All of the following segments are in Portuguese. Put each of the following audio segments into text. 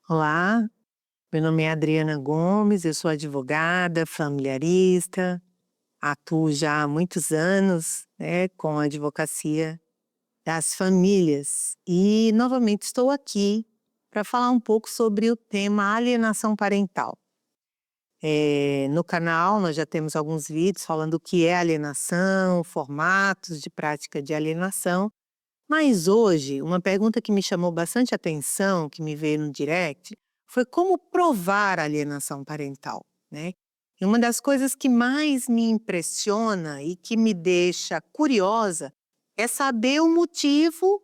Olá, meu nome é Adriana Gomes, eu sou advogada, familiarista, atuo já há muitos anos, com a advocacia das famílias e novamente estou aqui para falar um pouco sobre o tema alienação parental. No canal nós já temos alguns vídeos falando o que é alienação, formatos de prática de alienação, mas hoje, uma pergunta que me chamou bastante atenção, que me veio no direct, foi como provar a alienação parental, né? E uma das coisas que mais me impressiona e que me deixa curiosa é saber o motivo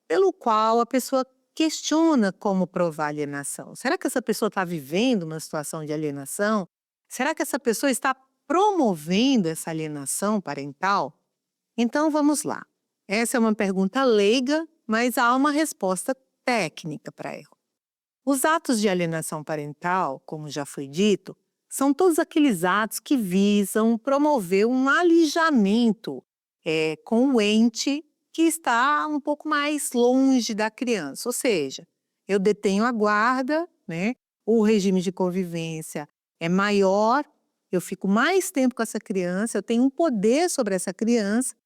pelo qual a pessoa questiona como provar alienação. Será que essa pessoa está vivendo uma situação de alienação? Será que essa pessoa está promovendo essa alienação parental? Então vamos lá. Essa é uma pergunta leiga, mas há uma resposta técnica para ela. Os atos de alienação parental, como já foi dito, são todos aqueles atos que visam promover um alijamento com o ente que está um pouco mais longe da criança. Ou seja, eu detenho a guarda, né? O regime de convivência é maior, eu fico mais tempo com essa criança, eu tenho um poder sobre essa criança,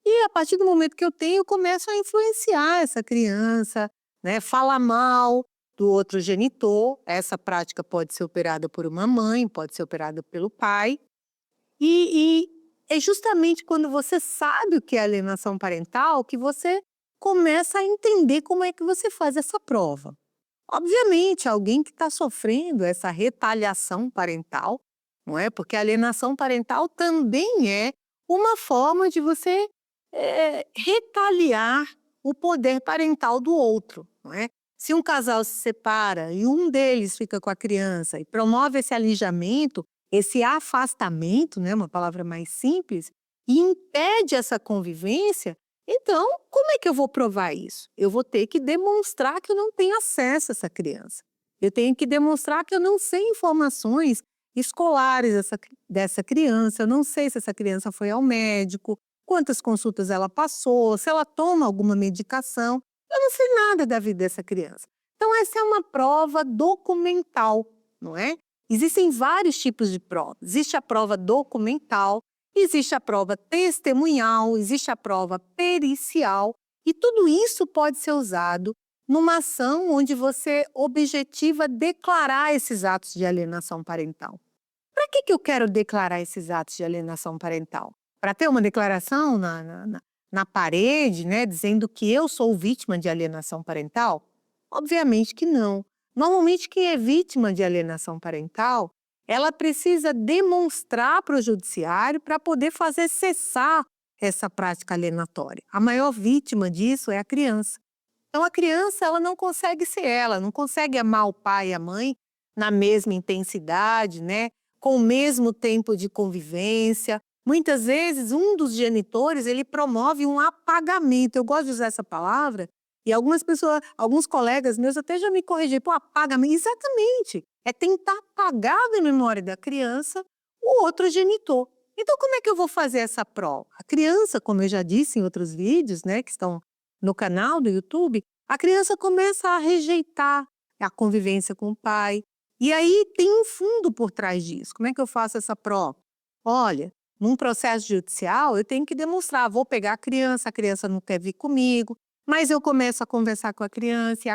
e a partir do momento que eu tenho, eu começo a influenciar essa criança, né, falar mal do outro genitor. Essa prática pode ser operada por uma mãe, pode ser operada pelo pai. E é justamente quando você sabe o que é alienação parental que você começa a entender como é que você faz essa prova. Obviamente, alguém que está sofrendo essa retaliação parental, não é? Porque a alienação parental também é uma forma de você retaliar o poder parental do outro, não é? Se um casal se separa e um deles fica com a criança e promove esse alijamento, esse afastamento, né, uma palavra mais simples, e impede essa convivência, então como é que eu vou provar isso? Eu vou ter que demonstrar que eu não tenho acesso a essa criança. Eu tenho que demonstrar que eu não sei informações escolares dessa criança, eu não sei se essa criança foi ao médico, quantas consultas ela passou, se ela toma alguma medicação. Eu não sei nada da vida dessa criança. Então, essa é uma prova documental, não é? Existem vários tipos de prova. Existe a prova documental, existe a prova testemunhal, existe a prova pericial, e tudo isso pode ser usado numa ação onde você objetiva declarar esses atos de alienação parental. Para que eu quero declarar esses atos de alienação parental? Para ter uma declaração na parede, né, dizendo que eu sou vítima de alienação parental? Obviamente que não. Normalmente, quem é vítima de alienação parental, ela precisa demonstrar para o judiciário para poder fazer cessar essa prática alienatória. A maior vítima disso é a criança. Então, a criança, ela não consegue ser ela, não consegue amar o pai e a mãe na mesma intensidade, né? Com o mesmo tempo de convivência. Muitas vezes, um dos genitores, ele promove um apagamento. Eu gosto de usar essa palavra, e algumas pessoas, alguns colegas meus até já me corrigiram. Pô, apagamento, exatamente. É tentar apagar da memória da criança o outro genitor. Então, como é que eu vou fazer essa prova? A criança, como eu já disse em outros vídeos, né, que estão no canal do YouTube, a criança começa a rejeitar a convivência com o pai. E aí tem um fundo por trás disso. Como é que eu faço essa prova? Olha, num processo judicial, eu tenho que demonstrar, vou pegar a criança não quer vir comigo, mas eu começo a conversar com a criança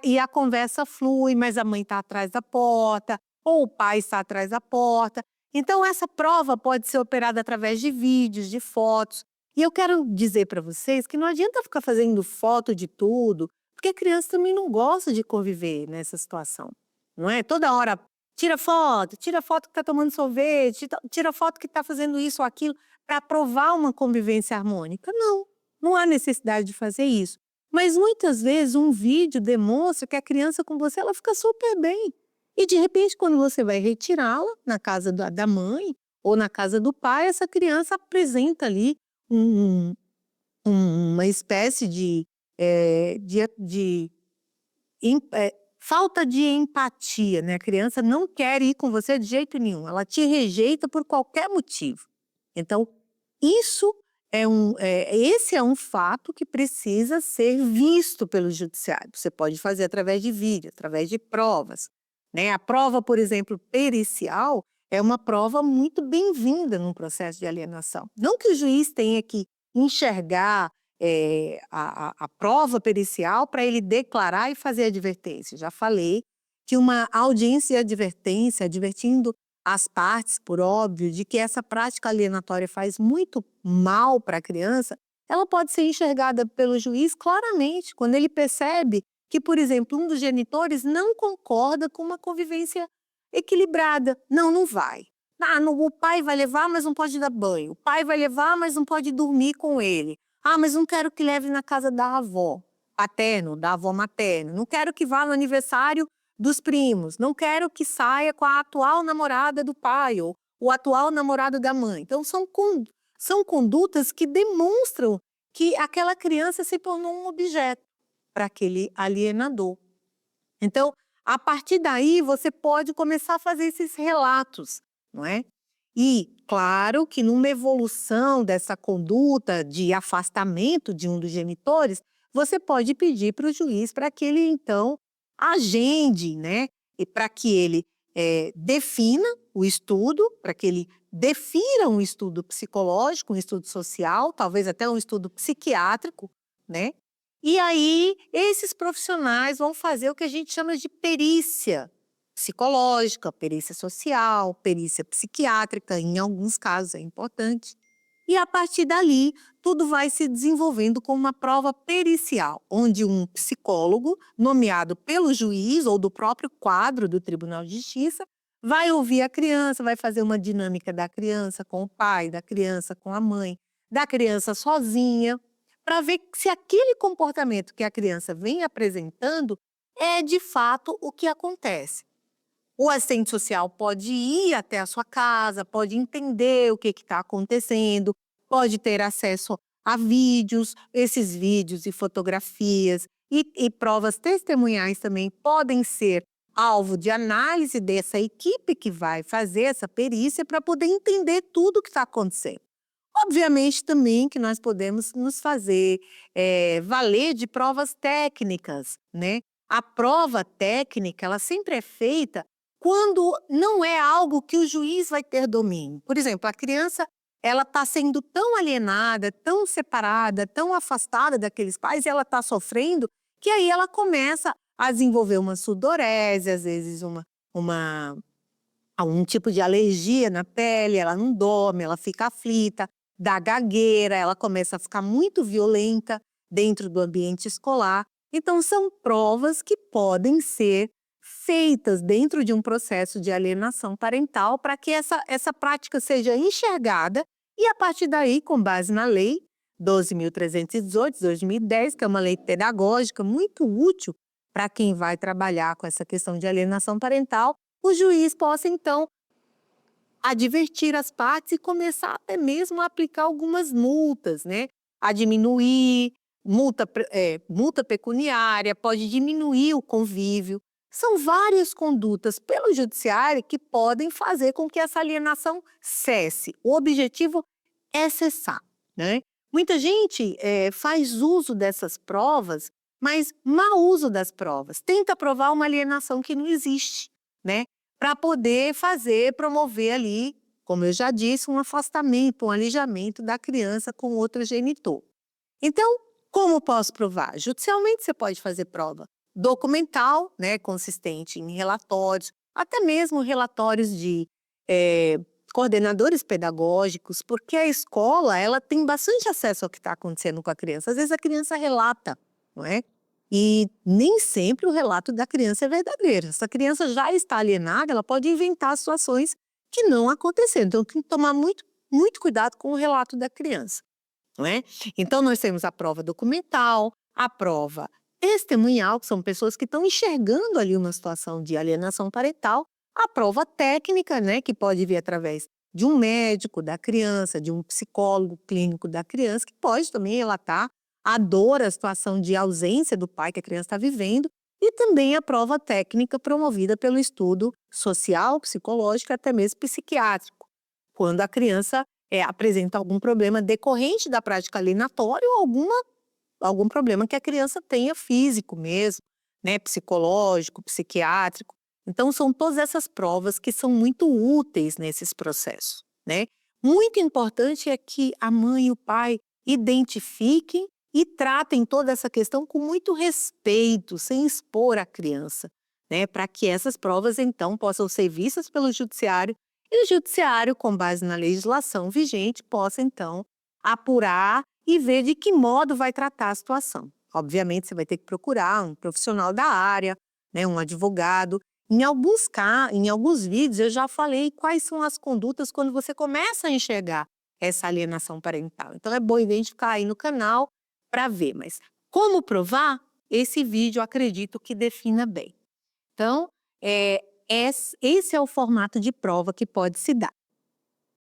e a conversa flui, mas a mãe está atrás da porta, ou o pai está atrás da porta. Então, essa prova pode ser operada através de vídeos, de fotos. E eu quero dizer para vocês que não adianta ficar fazendo foto de tudo, porque a criança também não gosta de conviver nessa situação, não é? Toda hora tira foto que está tomando sorvete, tira foto que está fazendo isso ou aquilo, para provar uma convivência harmônica. Não, não há necessidade de fazer isso. Mas muitas vezes um vídeo demonstra que a criança com você, ela fica super bem. E de repente, quando você vai retirá-la na casa da mãe ou na casa do pai, essa criança apresenta ali um uma espécie de falta de empatia, né, a criança não quer ir com você de jeito nenhum, ela te rejeita por qualquer motivo. Então, isso esse é um fato que precisa ser visto pelo judiciário. Você pode fazer através de vídeo, através de provas, né? A prova, por exemplo, pericial, é uma prova muito bem-vinda num processo de alienação. Não que o juiz tenha que enxergar a prova pericial para ele declarar e fazer advertência. Já falei que uma audiência de advertência, advertindo as partes, por óbvio, de que essa prática alienatória faz muito mal para a criança, ela pode ser enxergada pelo juiz claramente, quando ele percebe que, por exemplo, um dos genitores não concorda com uma convivência equilibrada. Não, não vai. O pai vai levar, mas não pode dar banho. O pai vai levar, mas não pode dormir com ele. Mas não quero que leve na casa da avó paterno, da avó materna. Não quero que vá no aniversário dos primos. Não quero que saia com a atual namorada do pai ou o atual namorado da mãe. Então, são condutas que demonstram que aquela criança se tornou um objeto para aquele alienador. Então, a partir daí, você pode começar a fazer esses relatos, não é? E, claro, que numa evolução dessa conduta de afastamento de um dos genitores, você pode pedir para o juiz para que ele, então, agende, né? E para que ele defina o estudo, para que ele defira um estudo psicológico, um estudo social, talvez até um estudo psiquiátrico, né? E aí, esses profissionais vão fazer o que a gente chama de perícia psicológica, perícia social, perícia psiquiátrica, em alguns casos é importante. E a partir dali, tudo vai se desenvolvendo com uma prova pericial, onde um psicólogo, nomeado pelo juiz ou do próprio quadro do Tribunal de Justiça, vai ouvir a criança, vai fazer uma dinâmica da criança com o pai, da criança com a mãe, da criança sozinha, para ver se aquele comportamento que a criança vem apresentando é de fato o que acontece. O assistente social pode ir até a sua casa, pode entender o que está acontecendo, pode ter acesso a vídeos, esses vídeos e fotografias e provas testemunhais também podem ser alvo de análise dessa equipe que vai fazer essa perícia para poder entender tudo o que está acontecendo. Obviamente também que nós podemos nos fazer valer de provas técnicas, né? A prova técnica, ela sempre é feita quando não é algo que o juiz vai ter domínio. Por exemplo, a criança, ela está sendo tão alienada, tão separada, tão afastada daqueles pais, e ela está sofrendo, que aí ela começa a desenvolver uma sudorese, às vezes um tipo de alergia na pele, ela não dorme, ela fica aflita, dá gagueira, ela começa a ficar muito violenta dentro do ambiente escolar. Então, são provas que podem ser feitas dentro de um processo de alienação parental para que essa prática seja enxergada e, a partir daí, com base na lei 12.318 de 2010, que é uma lei pedagógica muito útil para quem vai trabalhar com essa questão de alienação parental, o juiz possa, então, advertir as partes e começar até mesmo a aplicar algumas multas, né? A diminuir, multa pecuniária, pode diminuir o convívio. São várias condutas pelo judiciário que podem fazer com que essa alienação cesse. O objetivo é cessar, né? Muita gente faz uso dessas provas, mas mau uso das provas. Tenta provar uma alienação que não existe, né? Para poder promover ali, como eu já disse, um afastamento, um alijamento da criança com outro genitor. Então, como posso provar? Judicialmente você pode fazer prova documental, né, consistente em relatórios, até mesmo relatórios de coordenadores pedagógicos, porque a escola ela tem bastante acesso ao que está acontecendo com a criança. Às vezes a criança relata, não é? E nem sempre o relato da criança é verdadeiro. Essa criança já está alienada, ela pode inventar situações que não aconteceram. Então, tem que tomar muito, muito cuidado com o relato da criança, não é? Então, nós temos a prova documental, a prova testemunhal, que são pessoas que estão enxergando ali uma situação de alienação parental, a prova técnica, né, que pode vir através de um médico da criança, de um psicólogo clínico da criança, que pode também relatar a dor, a situação de ausência do pai que a criança está vivendo, e também a prova técnica promovida pelo estudo social, psicológico e até mesmo psiquiátrico, quando a criança apresenta algum problema decorrente da prática alienatória ou algum problema que a criança tenha físico mesmo, né, psicológico, psiquiátrico. Então, são todas essas provas que são muito úteis nesses processos, né. Muito importante é que a mãe e o pai identifiquem e tratem toda essa questão com muito respeito, sem expor a criança, né, para que essas provas, então, possam ser vistas pelo judiciário e o judiciário, com base na legislação vigente, possa, então, apurar e ver de que modo vai tratar a situação. Obviamente, você vai ter que procurar um profissional da área, né, um advogado. Em alguns vídeos eu já falei quais são as condutas quando você começa a enxergar essa alienação parental. Então é bom identificar aí no canal para ver, mas como provar? Esse vídeo eu acredito que defina bem. Então, esse é o formato de prova que pode se dar.